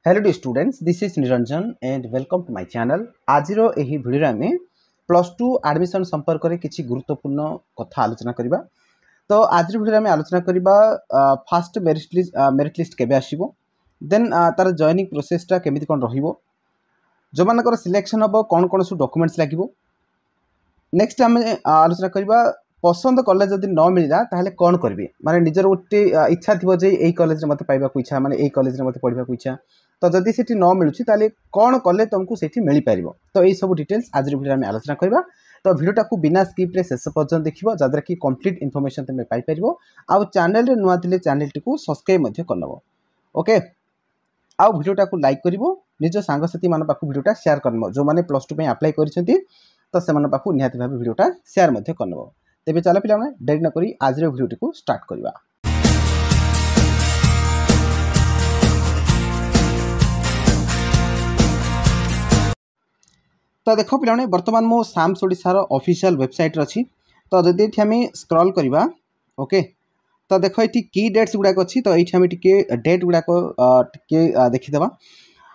Hello dear students, this is Niranjan and welcome to my channel. आज यही video में plus two admission संपर्क में किसी गुरुत्वपूर्ण कथा आलोचना करबा। तो आज वीडियो में आलोचना करबा फास्ट मेरिट लिस्ट केबे आसीबो, देन तार जॉइनिंग प्रोसेसटा केमिति कोन रहिबो, जो मानकर सिलेक्शन हम कौन कौन सब डॉक्यूमेंट्स लगे। नेक्स्ट आम आलोचना करबा पसंद कॉलेज जदि न मिलला ताहले कौन करेंगे, माने निजर गोटे इच्छा थी जे यही कॉलेज में मत पाइबा इच्छा, माने यही कॉलेज में मत पढ़ा इच्छा। तो जदि से न मिलूँ ताले कौन कले तुमको से मिल पार। तो यही सब डिटेल्स आज वीडियो में आलोचना करबा। तो वीडियोटा को बिना स्किप रे शेष पर्यंत देखिबो, जद्वारा कि कंप्लीट इनफॉरमेशन तुम पाई परिबो। आ चैनल रे नुआ थिले चैनल टी सब्सक्राइब मध्य करनबो। ओके, आ वीडियोटा को लाइक करिवो, निज सांगसाथी मान पाखु वीडियोटा शेयर करनबो। जो माने प्लस 2 पे अप्लाई करिसेंती तो से मान पाखु निहाती भाबे वीडियोटा शेयर मध्य करनबो। तेबे चला पिला माने देरी न करी आज रे वीडियोटी को स्टार्ट करबा। तो देख पे बर्तमान मो साम्स ओडिशार ऑफिशियल वेबसाइट अच्छी। तो जदि आम स्क्रॉल करवा, ओके, तो देख ये की डेट्स गुड़ाक अच्छी। तो ये आम टे डेट गुड़ाक देखीदे।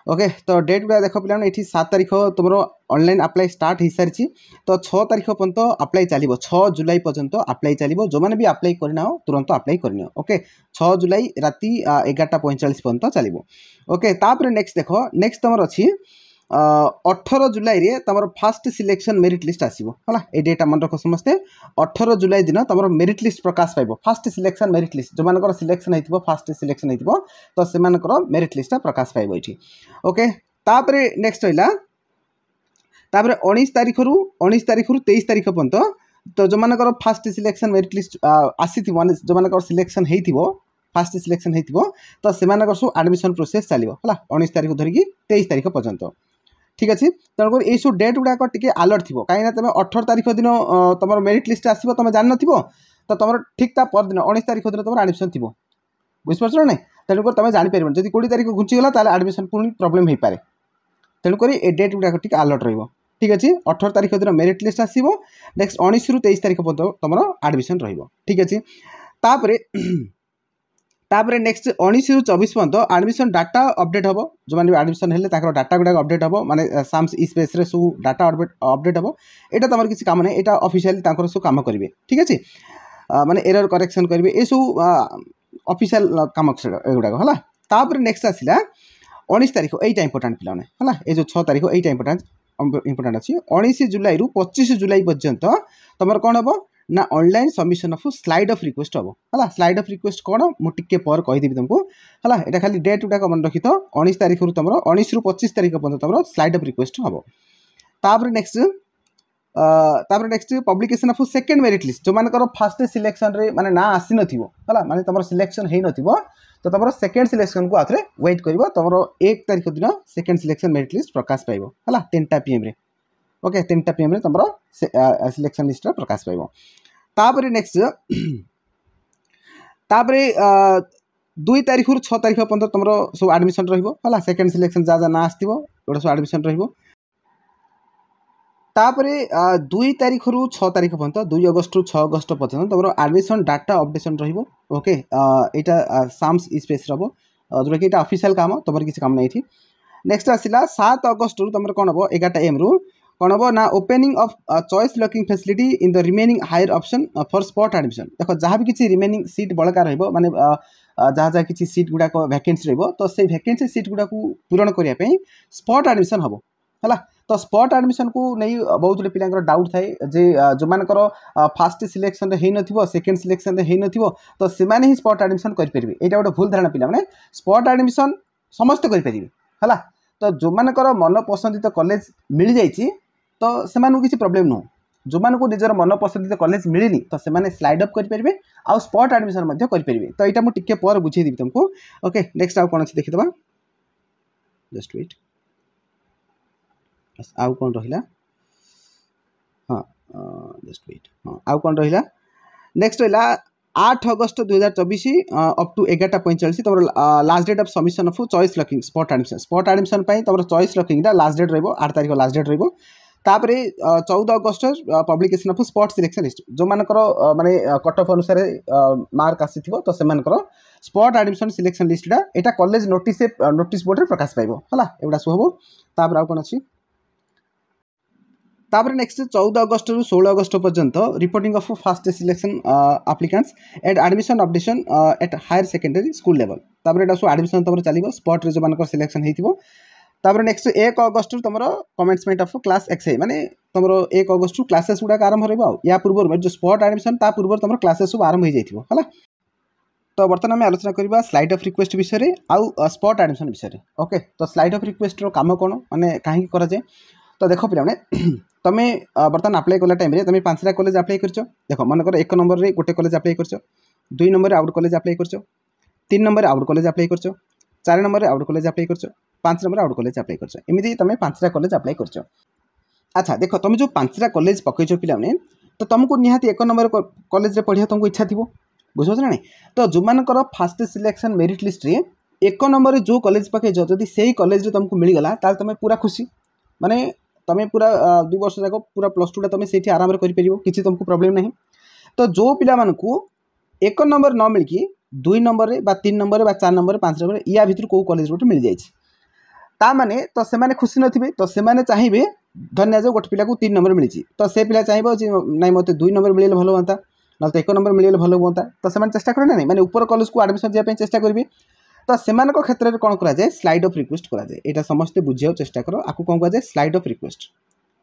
ओके, तो डेट गुड़ा देख पे ये 7 तारीख तुम ऑनलाइन अप्लाई स्टार्ट हो सारी। तो 6 तारीख पर्यंत अप्लाई चलो, 6 जुलाई पर्यंत अप्लाई चलो। जो मैंने भी अप्लाई करना तुरंत अप्लाई करनी। ओके, 6 जुलाई राति 11:45 पर्यंत चलो। ओके, तापर नेक्स्ट देख, नेक्स्ट तुम अच्छी 18 जुलाई रे तुम फास्ट सिलेक्शन मेरिट लिस्ट आसो है। ये डेटा मन रख समस्ते। 18 जुलाई दिन तुम मेरिट लिस्ट प्रकाश पाइब। फास्ट सिलेक्शन मेरिट लिस्ट जो मानकर सिलेक्शन हो फास्ट सिलेक्शन हो तो से मेरिट लिस्ट प्रकाश पाइब ये। ओके, तापर नेक्स्ट रहा तापर 19 तारीख रु 23 तारीख पर्यंत तो जो मानकर फास्ट सिलेक्शन मेरिट लिस्ट आसी जो मानकर सिलेक्शन हो फास्ट सिलेक्शन हो तो से सब एडमिशन प्रोसेस चलो है 19 तारीख धरिकी 23 तारीख पर्यंत। ठीक अच्छे, तेणुकर ये सब डेट गुड़ाक टे अलर्ट थी कहीं तुम 18 तारीख दिन तुम मेरिट लिस्ट आसो तुम जान थो तो तुम ठीक ता पर दिन 19 तारीख दिन तुम एडमिशन थी बुझीपार ना। तेणुकर तुम जापर जब 20 तारीख घुंचीगला तो एडमिशन पुणी प्रोब्लेम हो पाए। तेणुक ये डेट गुड़ाक टे अलर्ट रही। ठीक अच्छे, 18 तारीख दिन मेरिट लिस्ट आसो, नेक्स्ट 19 रु 23 तारीख पर्यंत तुम एडमिशन रही। ठीक अच्छे, तापर नेक्स्ट 19 रु 24 पर्यंत एडमिशन डाटा अपडेट हम। जो मैंने एडमिशन है डाटा गुड़ाक अपडेट हम, माने साम्स ई स्पेस रे सब डाटा अपडेट हम। यहाँ तुम किसी काम नहीं, यहाँ ऑफिशियली सब काम करेंगे। ठीक अच्छे, माने एरर करेक्शन करेंगे, ये सब ऑफिशियल काम एगुड़ाक है। तापर नेक्स्ट आसला 19 तारीख, यहीटा इंपोर्टाट पिलाने है। ये जो 6 तारीख यहीटा इंपोर्टाट अच्छी। 19 जुलाई रु 25 जुलाई पर्यंत तुम कौन हम ना online submission of slide of request हम है। स्लाइड ऑफ रिक्वेस्ट कौन मुझे पर कहीदेवी तुमको है। यहाँ खाली डेट गुड़ाक मन रखी तो 19 तारीख रु तुम 19 रु 25 तारीख पर्यंत तुम स्लाइड ऑफ रिक्वेस्ट हम। तापर next publication of second merit list जो मानकर फास्ट सिलेक्शन रे माने ना आसी नथिबो है, माने तुम सिलेक्शन हो नथिबो तो तुम सेकेंड सिलेक्शन को आथरे वेट कर तुम 1 तारीख दिन सेकेंड सिलेक्शन मेरिट लिस्ट प्रकाश पाइब है 3टा PM रे। ओके, 3टा PM रे तुम सिलेक्शन लिस्ट प्रकाश पाइब। तापर नेक्स्ट तापर 2 तारीख रु 6 तारीख पर्यंत तुम सब एडमिशन रहा सेकेंड सिलेक्शन जहाँ ना आसो गोटे सब एडमिशन तापर 2 तारीख रु 6 तारीख पर्यंत 2 अगस्त रु 6 अगस्त पर्यंत तुम एडमिशन डाटा अपडेशन रही। ओके, यहाँ साम्स ई स्पेस रहा जोटा कि ऑफिशियल काम तुम किसी काम नहीं थी। नेक्स्ट आसला 7 अगस्त रु तुम कौन हम 11 AM रु कौन हम ना opening of choice locking facility in the remaining higher option for spot admission. देखो जहाँ भी किसी रिमेनिंग सीट बड़का रही माने जहाँ जहाँ किसी सीट गुड़ाक वैकेंसी रही तो से वैकेंसी सीट गुड़ाक पूरण करने स्पॉट एडमिशन हम है। तो स्पॉट एडमिशन को नहीं बहुत गुटे पिला डाउट थाए जे जो मानकर फास्ट सिलेक्शन हो सेकेंड सिलेक्शन हो तो से ही स्पॉट एडमिशन करेंगे। यहाँ गोटे भूल धारणा पिला माने स्पॉट एडमिशन समस्त करेंगे है। तो जो मानकर मन पसंदित कॉलेज मिल जाइए तो से किसी प्रॉब्लम नुह। जो मानक निजर मन पसंदित कॉलेज मिलनी तो से स्लाइड अप करेंगे आउ स्पॉट एडमिशन करेंगे। तो यहाँ मुझे टिके पर बुझेदेवी तुमको। ओके, नेक्स्ट आउ कौन अच्छी देखीदे, जस्ट वेट, आउ कौन रहा, हाँ जस्ट वेट, हाँ आउ कौन रहा। नेक्स्ट रहा 8 अगस्त 2024 अप टू 11:45 तुम last date of submission of choice locking spot admission. Spot admission तुम चॉइस लॉकिंग लास्ट डेट रही 8 तारीख लास्ट डेट रही। तापर 14 August publication of spot selection list जो मानकर माने कट ऑफ अनुसार मार्क आसीथिबो तो से मानकर स्पॉट एडमिशन सिलेक्शन लिस्टा एटा कॉलेज नोटिस बोर्ड रे प्रकाश पाइबो हला एवडा सो हबो। तापर आ कोन अछि तापर नेक्स्ट 14 अगस्ट रु 16 अगस्त पर्यंत reporting of fast selection applicants at admission updation at higher secondary school level. तापर एटा सो एडमिशन तमर चलिबो स्पॉट रे जो मानकर सिलेक्शन हेतिबो। तापर नेक्स्ट 1 अगस्त तुम कमेंसमेंट ऑफ क्लास एक्सए माने तुम 1 अगस्त क्लासेस गुडा आरंभ हो या पूर्व जो स्पॉट एडमिशन ता पूर्व तुम क्लासेस सब आरंभ हो जाइथिबो हला। तो बर्तमान आम आलोचना करबा स्लाइड ऑफ रिक्वेस्ट विषय आउ स्पॉट एडमिशन विषय। ओके तो स्लाइड ऑफ रिक्वेस्ट रो काम कोन माने काहे करा जाय तो देखो पिला माने तमे बर्तमान अप्लाई करला टाइम रे तमे पांचटा कॉलेज अप्लाई करछो। देखो मन कर 1 नंबर रे गोटे कॉलेज अप्लाई करछो, 2 नंबर रे आउट कॉलेज अप्लाई करछो, 3 नंबर रे आउट कॉलेज अप्लाई करछो, 4 नंबर रे आउट कॉलेज अप्लाई करछो, 5 नंबर आउट कॉलेज अप्लाई करछो एमिदी तमे पांचटा कॉलेज अप्लाई करछो। अच्छा देखो तुम जो पांचटा कॉलेज पकईछो पिला माने तो तुमको निहाती 1 नंबर कॉलेज रे पढ़िया तुमको इच्छा थिबो बुझो ना नहीं। तो जो मानकर फास्ट सिलेक्शन मेरिट लिस्ट रे 1 नंबर जो कॉलेज पकईछो जदी सेही कॉलेज रे तुमको मिल गला ताल तुम पूरा खुशी माने तुम पूरा 2 वर्ष जाक पूरा +2 तुम से आराम से करिपरिबो किछि तुमको प्रॉब्लम नहीं। तो जो पिला मानकू 1 नंबर न मिलकी 2 नंबर रे बा 3 नंबर रे बा 4 नंबर रे 5 नंबर या भितर को कॉलेज गोटे मिल जाइछि ता माने तो से माने खुशी नथिबे तो से माने चाहिबे धन्य जो गोटे पिला को 3 नंबर मिलिछि तो से पिला चाहिबो जे नै मते 2 नंबर मिलेले भलो होंता न तो 1 नंबर मिलेले भलो होंता तो से माने चेष्टा करे ना माने ऊपर कॉलेज को एडमिशन दिया पे चेष्टा करबे। तो सेमानक क्षेत्र में कौन करा जाए स्लाइड ऑफ रिक्वेस्ट करा जाए एटा समस्त बुझिया चेष्टा करो आकु कौन कहा जाए स्लाइड ऑफ रिक्वेस्ट।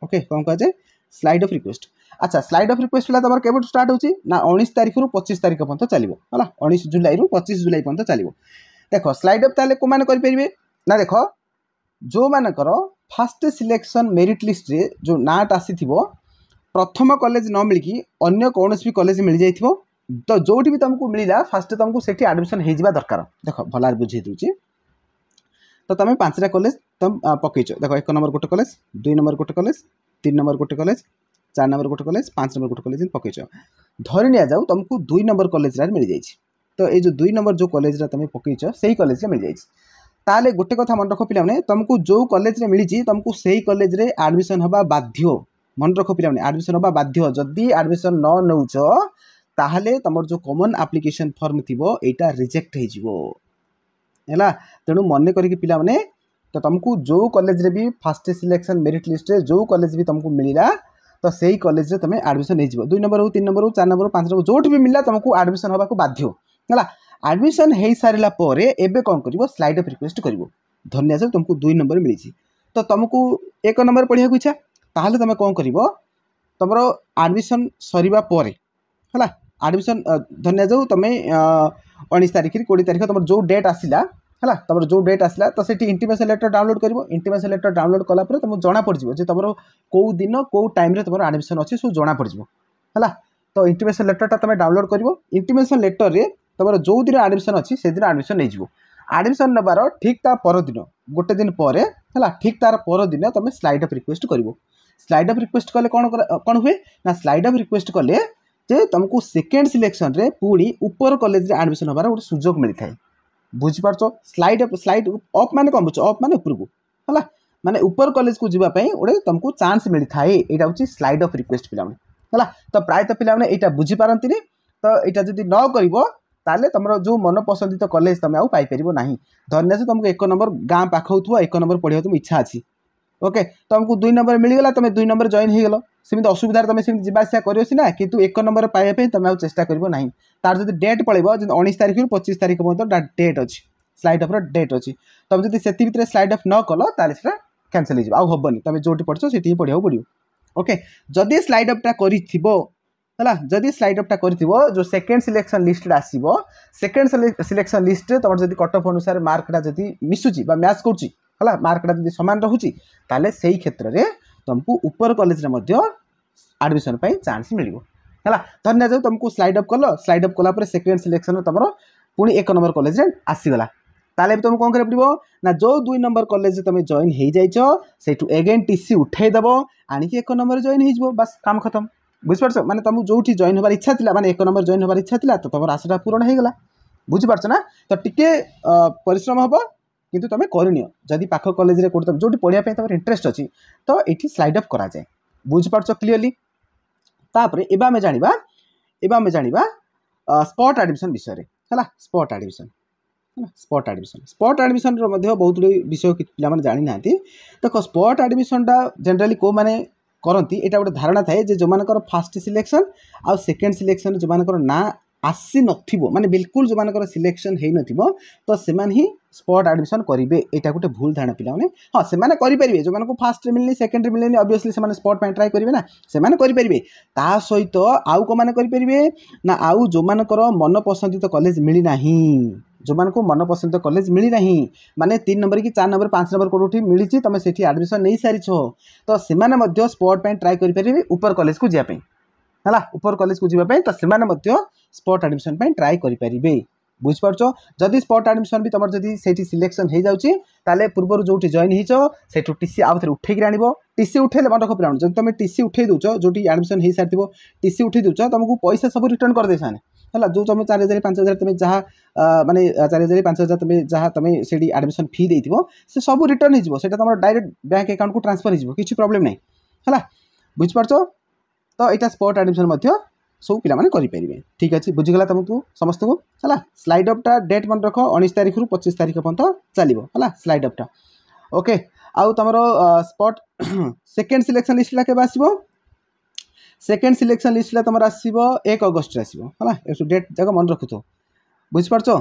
ओके कौन कहा जाए स्लाइड ऑफ रिक्वेस्ट। अच्छा स्लाइड ऑफ रिक्वेस्ट वाला तमर केबे स्टार्ट होची ना 19 तारिख रु 25 तारिख पर्यंत चलिबो हला 19 जुलाई रु 25 जुलाई पर्यंत चलिबो। देखो स्लाइड ऑफ ताले को मान करि परिबे ना देखो जो मानकर फास्ट सिलेक्शन मेरिट लिस्ट रे जो नाट आसीथिबो प्रथम कॉलेज न मिलकी अन्य कौन भी कॉलेज मिल जाइथिबो तो जोटी भी तुमको मिलला फास्ट तुमको सेठी एडमिशन हो जावा दरकार। देखो भलार बुझे दूची तो तुम 5टा कॉलेज तुम पकईच देखो 1 नंबर गोटे कॉलेज, 2 नंबर गोटे कॉलेज, 3 नंबर गोटे कॉलेज, 4 नंबर गोटे कॉलेज, 5 नंबर गोटे कॉलेज पकईच धरी नि जाऊ तुमको 2 नंबर कॉलेज मिल जाइए। तो ये जो 2 नंबर जो कॉलेज तुम पकईच से कॉलेज मिल जाइए ताले गोटे कथा मन रख पिला तुमको जो कॉलेज मिली तुमको से कॉलेज रे एडमिशन हवा बाध्य मन रख पिला एडमिशन हवा बाध्य जदि एडमिशन न नौच ताहले तमर जो कॉमन एप्लिकेशन फॉर्म थिबो एटा रिजेक्ट हे जिवो हैला। तेणु मन करिक पिला माने तो तुमको जो कॉलेज रे भी फास्ट सिलेक्शन मेरिट लिस्ट रे जो कॉलेज भी तुमको मिलिला तो सेही कॉलेज रे तुम एडमिशन हे जिवो 2 नंबर हो 3 नंबर हो 4 नंबर हो 5 नंबर जोठ भी मिलला तुमको एडमिशन हवा को बाध्य हैला। एडमिशन हे सारिला परे एबे कोन करिवो स्लाइड ऑफ रिक्वेस्ट करिवो धन्य से तुमको 2 नंबर मिली तो तुमको 1 नंबर पढ़िया को इच्छा ताहले तुम कोन करिवो तुमरो एडमिशन सरीबा परे हैला एडमिशन धन्य जाऊ तुम 19 तारिख 20 तारिख तुम जो डेट आसला है तुम जो डेट आसला तो सेठी इंटीमेशन लेटर डाउनलोड कर इंटीमेशन लेटर डाउनलोड कला पर तुमको जना पड़ जे तुम कौ दिन कौ टाइम रे तुम एडमिशन अच्छे सब जना पड़ है। तो इंटीमेशन लेटर तुम डाउनलोड कर इंटीमेशन लेटर रे तुम जो दिन एडमिशन अच्छी से दिन एडमिशन नहीं जीवो एडमिशन नबार ठीक ता पर दिन गोटे दिन पर है ठीक तार पर दिन तुम स्लाइड ऑफ रिक्वेस्ट कर स्लाइड ऑफ रिक्वेस्ट कले कौन हुए ना स्लाइड ऑफ रिक्वेस्ट कले जे तुमको सेकेंड सिलेक्शन रे पूरी ऊपर कॉलेज रे एडमिशन हबार गोटे सुजोग मिलता है बुझिपारछ। स्लाइड अप माने कौन बुझ अप माने ऊपर को है माने ऊपर कॉलेज को जीवाई गोटे तुमको चांस मिलता है यहाँ हूँ स्लाइड ऑफ रिक्वेस्ट पिला है। तो प्रायतः पिला यहाँ बुझीपारती तो यहाँ जब न कर तुम जो मन पसंदित कॉलेज तुम आईपर ना धन्य से तुमको 1 नंबर गाँ पाख हो 1 नंबर पढ़ा तुम इच्छा अच्छी ओके तुमको 2 नंबर मिलगला तुम 2 नंबर जॉइन हो गल सेमती असुविधा तुम सेमती जीवासा कर सीना कि 1 नंबर पाइबा तुम आ चेष्टा करना तार जो डेट पड़ेगा 19 तारिख 25 तारिख पर्यटन डेट अच्छी स्लाइड ऑफ डेट अच्छी तुम जब से भितर स्लाइड ऑफ न कल ताले कैंसल हो हेनी तुम जो पढ़ से पढ़ा पड़ो ओके। जदि स्लाइड ऑफ है जदि स्लाइड ऑफ जो सेकेंड सिलेक्शन लिस्ट आसो सेकेंड सिलेक्शन लिस्ट तुम जब कट ऑफ अनुसार मार्कटा जब मिसुची मैच करुच्ची है मार्कटा जब सामान रोचे ताले से ही क्षेत्र में तुमको ऊपर कॉलेज रे एडमिशन चांस मिल है। धन्य जो तुमको स्लाइड ऑफ कला सेकेंड सिलेक्शन तुम पुणी 1 नंबर कॉलेज रे आसीगला ताले तुम कौन कर पड़ो ना जो 2 नंबर कॉलेज तुम जॉइन हो जाइए एगेन टीसी उठेदेव आणिक 1 नंबर जॉइन हो बस काम खत्म बुझिपारछ माने तुम जो जॉइन होबार इच्छा थिला माने 1 नंबर जॉइन होबार इच्छा थिला तो तुम आशाटा पूर्ण हो गला बुझिपारछ ना। तो टिके परिश्रम हम किंतु तुम करनी जदि पाख कॉलेज रे कोड जो पढ़ाई तुम इंटरेस्ट अच्छी तो ये स्लाइड अप करा जाए बुझिपार क्लीयरली तापर एबे आम जाना स्पॉट एडमिशन विषय है स्पॉट एडमिशन बहुत गुड विषय पे जानी ना देखो स्पॉट एडमिशन जनरली को माने करती यहाँ गोटे धारणा थाए जो मानकर फास्ट सिलेक्शन आउ सेकेंड सिलेक्शन जो मानकर ना आसी नथिबो माने बिल्कुल जो मानकर सिलेक्शन है नथिबो तो सेमान ही स्पॉट एडमिशन करेंगे यहाँ गोटे भूल धारणा पिला माने हाँ से करेंगे जो मानक फास्ट मिलनी सेकेंड मिलनी ऑब्वियसली से स्पॉट में ट्राई करेंगे ना से करेंगे ता सहित आउ को माने करेंगे ना आउ जो मानकर मन पसंदित कॉलेज मिलना जो मान को मन पसंद कॉलेज मिलना माने 3 नंबर कि 4 नंबर 5 नंबर कौटी मिली तुम से एडमिशन नहीं सारी तो से स्पॉट में ट्राई करेंगे ऊपर कॉलेज को जावाई है ऊपर कॉलेज को जावाई तो से स्पॉट एडमिशन ट्राई करेंगे बुझिपार जदि स्पॉट एडमिशन भी तुम जदि से सिलेक्शन हो जाए पूर्व जो जॉइन हो टीसी आउ थे उठेक आण टीसी उठेले मन रख पिला जब तुम टीसी उठे दूच जो एडमिशन हो सारी टीसी उठे दूच तुमको पैसा सब रिटर्न कर दे है जो तुम 4000 5000 तुम जहाँ माने 4000 5000 तुम जहाँ तुम से एडमिशन फी देथिबो से सब रिटर्न हो तुम डायरेक्ट बैंक अकाउंट को ट्रांसफर हो किसी प्रॉब्लम नहीं है बुझिपार तो यहाँ स्पॉट एडमिशन सब पिला करेंगे ठीक अच्छे बुझीगला तुमको समस्त को है स्लाइड अपटा डेट मन रख 19 तारीख रु 25 तारीख पर्यटन चलो है स्लाइड अपटा ओके आउ तुम स्पॉट सेकेंड सिलेक्शन लिस्ट के आसो सेकेंड सिलेक्शन लिस्ट तुम आसो 1 अगस्ट आसो है डेट जाक मन रखु बुझिपार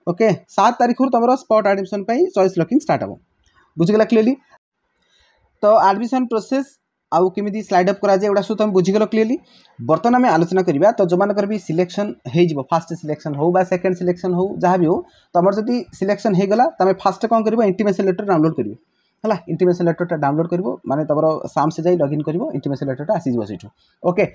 ओके 7 तारीख रु तुम spot admission choice locking start हम बुझीगला क्लीयरली तो एडमिशन प्रोसेस आउ केमी स्लाइड अप करा जाए सब तुम बुझीगल क्लीयरली बर्तमान आम आलोचना करवा तो जो मानकर भी सिलेक्शन हो फास्ट सिलेक्शन हो बा सेकेंड सिलेक्शन हो जहाँ भी हो तुम जब सिलेक्शन हो गला तुम फास्ट कौन कर इंटीमेशन लेटर डाउनलोड कर है इंटीमेशन लेटर डाउनलोड कर माने तुम साम से जाई लॉगिन कर इंटीमेशन लेटर आसीज से ओके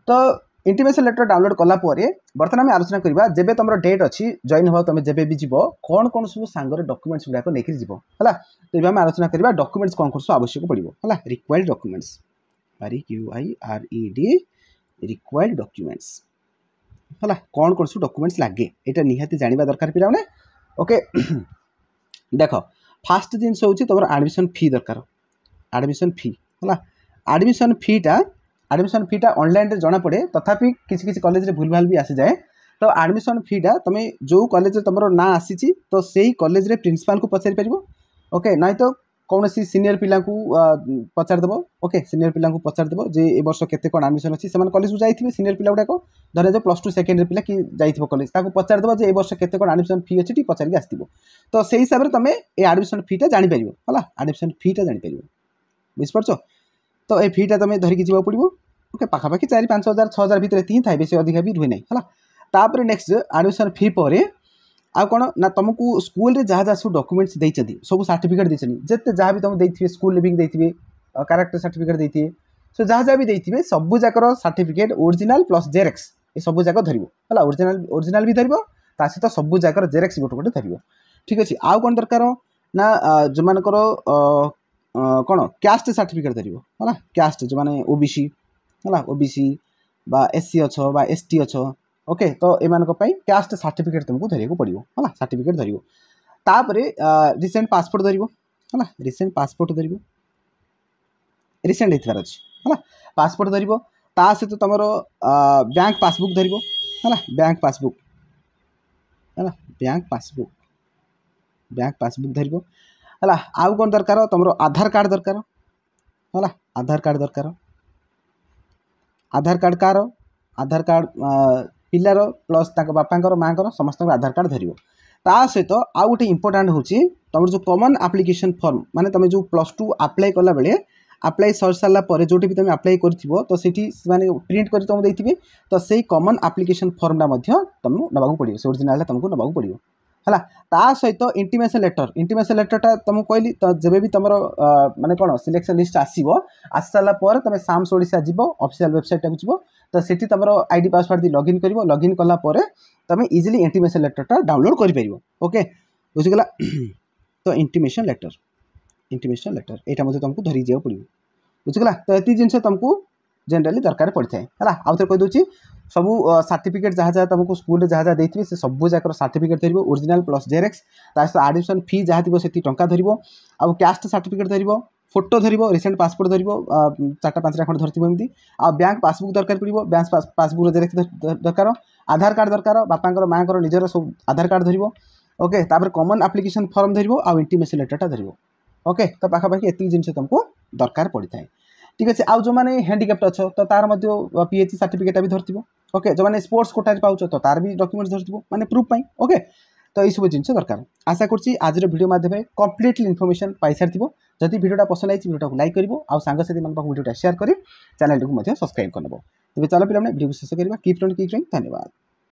तो इंटीमेशन लेटर डाउनलोड कलापर बर्तमान आम आलोचना करवा जब तुम डेट अच्छी जॉइन हो तुम जब भी जीव कौन कौन सब सांगर डॉक्यूमेंट्स गुड़ाक लेकिन जीव है तो ये आम आलोचना करवा डॉक्यूमेंट्स कौन कौन सब आवश्यक पड़ो है required documents REQUIRED required documents है कौन कौन सब डॉक्यूमेंट्स लगे ये निहाती जाना दरकार पे ओके देख फास्ट जिनस हूँ तुम एडमिशन फी दरकार एडमिशन फी है एडमिशन फीटा ऑनलाइन जना पड़े तथापि किसी किसी कॉलेज रे भूल भाल भी आसी जाए तो एडमिशन फीटा तुम जो कॉलेज तुम ना आसी तो सही कॉलेज रे प्रिंसिपल को पचारि पार ओके ना तो कौन सी सीनियर पिला को पचारदेव ओके सीनियर पिला को पचारदेव जे ए वर्ष केते कौन एडमिशन अच्छी से कॉलेज को जाइए सीनियर पिला गुड़ाक धर जो +2 सेकेंड पिला कि जाइए कॉलेज ताको पचारदेव जे ए वर्ष केते कौन एडमिशन फी अच्छी पचारिक आसो तो से हिसाब से तुम ये एडमिशन फीटा जापर है एडमिशन फीटा जापर बुझिपार तो ये फीटा तुम धरिकी जावा पड़ो ओके पाखापाखि 4-5 हजार 6 हजार भितर ही थाए बेसी अधिका भी रुहे ना है तापर नेक्स्ट एडमिशन फी पर आ कौन ना तुमको स्कूल रे जहाँ जहाँ सब डॉक्यूमेंट्स देते सब सर्टिफिकेट देते जिते जहाँ भी तुम देते स्कूल लिविंग देते कैरेक्टर सर्टिफिकेट देते सो जहाँ जहाँ भी देते सब जाकर सर्टिफिकेट ओरिजिनल प्लस जेरेक्स ये सब जाक धर है ओरिजिनल भी धर सहित सब जाकर जेरेक्स गोटे गोटे धर ठीक अच्छे आउ कौन दरकार ना जो मानकर कौन कास्ट सर्टिफिकेट धर है कास्ट जो मैंने OBC है OBC बा SC अच्छ बा ST अच्छ ओके तो एमान कास्ट सर्टिफिकेट तुमको धरिया पड़ो है सर्टिफिकेट धर तापर रिसेंट पासपोर्ट धर है रिसेंट पासपोर्ट धर रिसेंट होतार अच्छे है पासपोर्ट धर ता सहित तुम बैंक पासबुक धर है बैंक पासबुक है बैंक पासबुक धर है आउ कौन दरकार तुम आधार कार्ड दरकार है आधार कार्ड दरकार आधार कार्ड कार आधार कार्ड पिलार प्लस बापांकर माँकर समस्त आधार कार्ड धर ता सहित आउ गोटे इंपोर्टाट हूँ तुम जो कॉमन एप्लिकेशन फॉर्म माने तुम जो +2 अप्लाई कला बेले अप्लाई सर सारापर जो भी तुम अप्लाई कर तो से प्रिंट कर तुमको देते तो से कॉमन एप्लिकेशन फॉर्मटा तुमको नवाक पड़ो से ओरिजिनल तुमको नवाक पड़ो है ता सहित इंटीमेशन लेटरटा तुमको कहली तो जब भी तुम माने कौन सिलेक्शन लिस्ट आसो आसी सारापर तुम साम्स ओडिशा जीव ऑफिशियल वेबसाइट को जीव तो सेठी तुम आईडी पासवर्ड दी लॉगिन कर लॉगिन कलापर तुम इजिली इंटीमेशन लेटरटा डाउनलोड कर ओके बुझीगला तो इंटीमेशन लेटर यहाँ तुमको धरिक जाओ पड़ो बुझीगला तो ये जिन तुमको जनरली दरकार पड़ता है आउ थे कहीदे सबू सर्टिफिकेट जहाँ जहाँ तुमको स्कूल जहाँ जहाँ देते से सबू जाकर सर्टिफिकेट धरब ओरिजिनल प्लस जेरेक्स सहित आडमिशन फी जहाँ थी से टंका धरब आउ कास्ट सर्टिफिकेट धरब फोटो धरब रिसेंट पासपोर्ट धरब 4-5टा खंड धरती एमती आ बैंक पासबुक दरकार पड़ो बैंक पासबुक जेरेक्स दरकार आधार कार्ड दरकार बापा माँ निजर सब आधार कार्ड धरब ओके तापर कॉमन एप्लिकेशन फॉर्म धरब आउ इंटीमेशन लेटरटा धरब ओके तो पाखापाखि एति जिन तुमको दरकार पड़ता है ठीक अच्छे आउ जो मैंने हैंडिकैप्ट अच्छो तो तार पीएचसी सर्टिफिकेट भी धरथिबो ओके जो मैंने स्पोर्ट्स कोटा पाउछ तो तार भी डॉक्यूमेंट्स धरथिबो माने प्रूफ पाई ओके तो यही सब जिन दरकार आशा करछि आज वीडियो माध्यम कंप्लीटली इनफॉरमेशन पाई सारथिबो जदि वीडियोटा पसंद आई वीडियो को लाइक करिवो आ सांगसाथी मन वीडियोटा शेयर करी चैनल को सब्सक्राइब करनबो तबे चलो पिला वीडियो को शेष करबा कीप रन कीप रन धन्यवाद।